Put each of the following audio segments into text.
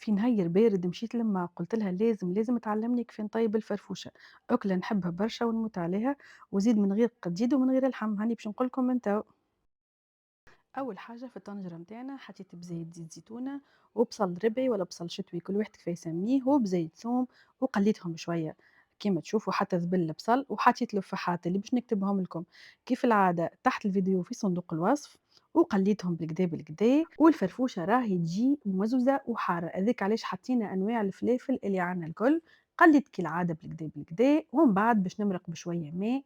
في نهار بارد مشيت لمّا قُلت لها لازم تعلّمني كيف نطيب الفرفوشة، أكلة نحبها برشا ونموت عليها، وزيد من غير قديد ومن غير اللحم، هاني باش نقول لكم من توا. أول حاجة في الطنجرة متاعنا حطيت بزيت زيت زيتونة وبصل ربعي ولا بصل شتوي كل واحد كيف يسميه وبزيت ثوم وقليتهم شوية كيما تشوفوا حتى ذبل البصل وحطيت الفاحات اللي باش نكتبهم لكم كيف العادة تحت الفيديو في صندوق الوصف وقليتهم بالكدا بالكدا والفرفوشة راهي تجي مزوزة وحارة هذاك علاش حطينا أنواع الفلافل اللي عنا الكل قليت كالعادة بالكدا بالكدا ومن بعد باش نمرق بشوية ماء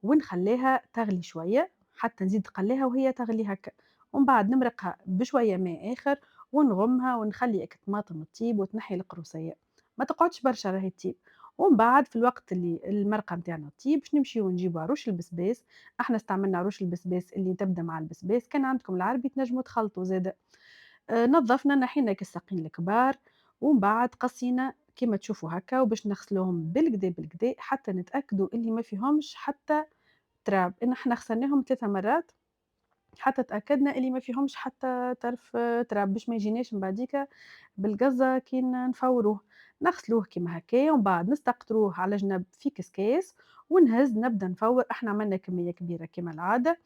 ونخليها تغلي شوية حتى نزيد نقليها وهي تغلي هكا ومن بعد نمرقها بشوية ماء آخر ونغمها ونخلي الطماطم تطيب وتنحي القروصية، ما تقعدش برشا راهي تطيب، ومن بعد في الوقت اللي المرقة متاعنا تطيب باش نمشيو نجيبو عروش البسباس، إحنا استعملنا عروش البسباس اللي تبدا مع البسباس، كان عندكم العربي تنجموا تخلطوا زادا، نظفنا نحينا الساقين الكبار، ومن بعد قصينا كيما تشوفوا هكا وباش نغسلوهم بالكدا بالكدا حتى نتأكدوا اللي ما فيهمش حتى تراب، إن إحنا غسلناهم 3 مرات حتى تأكدنا اللي ما فيهمش حتى طرف تراب باش ما يجيناش من بعديكا بالقزة كي نفوروه، نغسلوه كيما هكايا ومن بعد نستقطروه على جنب في كسكاس ونهز نبدا نفور، إحنا عملنا كمية كبيرة كيما العادة،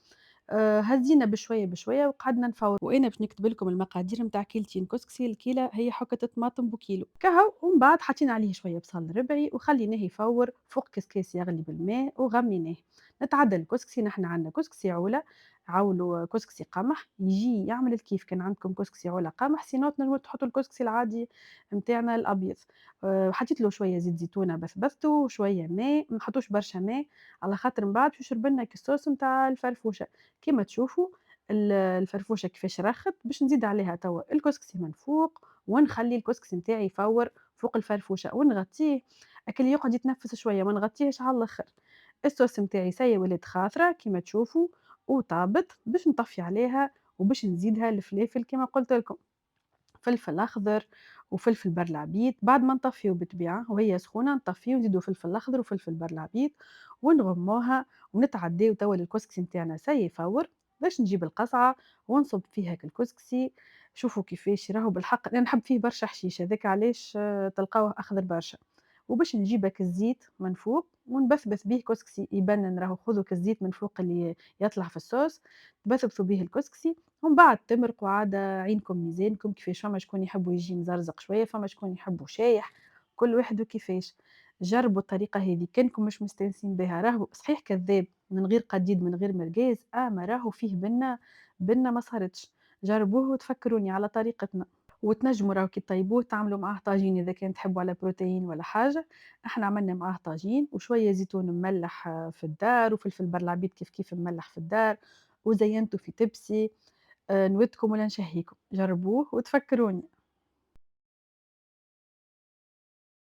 هزينا بشوية بشوية وقعدنا نفور، وأنا باش نكتب لكم المقادير نتاع كيلتين كسكسي، الكيلة هي حكة طماطم بكيلو، كهو ومن بعد حطينا عليه شوية بصل ربعي وخليناه يفور فوق كسكاس يغلي بالماء وغميناه، نتعدى الكسكسي نحنا عندنا كسكسي عولة، عوّلوا كسكسي قمح يجي يعمل الكيف، كان عندكم كسكسي علا قمح سينو تنجموا تحطوا الكسكسي العادي نتاعنا الأبيض، حطيت له شوية زيت زيتونة بثبثته وشوية ماء، ما نحطوش برشا ماء على خاطر من بعد باش يشرب لنا الصوص نتاع الفرفوشة، كيما تشوفوا الفرفوشة كيفاش رخت باش نزيد عليها توا الكسكسي من فوق، ونخلي الكسكسي نتاعي يفور فوق الفرفوشة ونغطيه هاكا اللي يقعد يتنفس شوية ما نغطيهش على الآخر، الصوص نتاعي سايا ولات خاطرة كيما تشوفوا وطابت باش نطفي عليها وباش نزيدها الفلافل كيما قلت لكم فلفل أخضر وفلفل برلعبيط بعد ما نطفيو بالطبيعة وهي سخونة نطفيو ونزيدو فلفل أخضر وفلفل برلعبيط ونغموها ونتعداو توا الكسكسي نتاعنا يفور باش نجيب القصعة ونصب فيها الكسكسي شوفوا كيفاش راهو بالحق أنا نحب فيه برشا حشيش هذاك علاش تلقاوه أخضر برشا وباش نجيب الزيت من فوق ونبثبث بيه كسكسي يبنن راهو خذوا الزيت من فوق اللي يطلع في الصوص تبثبثوا بيه الكسكسي ومن بعد تمرقوا عاد عينكم ميزانكم كيفاش فما شكون يحبّوا يجي مزرزق شوية، فما شكون يحبّوا شايح، كل واحد وكيفاش. جربوا الطريقة هذي كانكم مش مستانسين بها راهو صحيح كذاب من غير قديد من غير مرقاز، أما راهو فيه بنة ما صارتش. جربوه وتفكروني على طريقتنا. وتنجموا راهو كي تطيبوه تعملوا معاه طاجين إذا كان تحبوا على بروتين ولا حاجة، إحنا عملنا معاه طاجين وشوية زيتون مملّح في الدار وفلفل برلعبيط كيف مملّح في الدار، وزيّنته في تبسي. نودكم ولا نشهيكم، جربوه وتفكروني.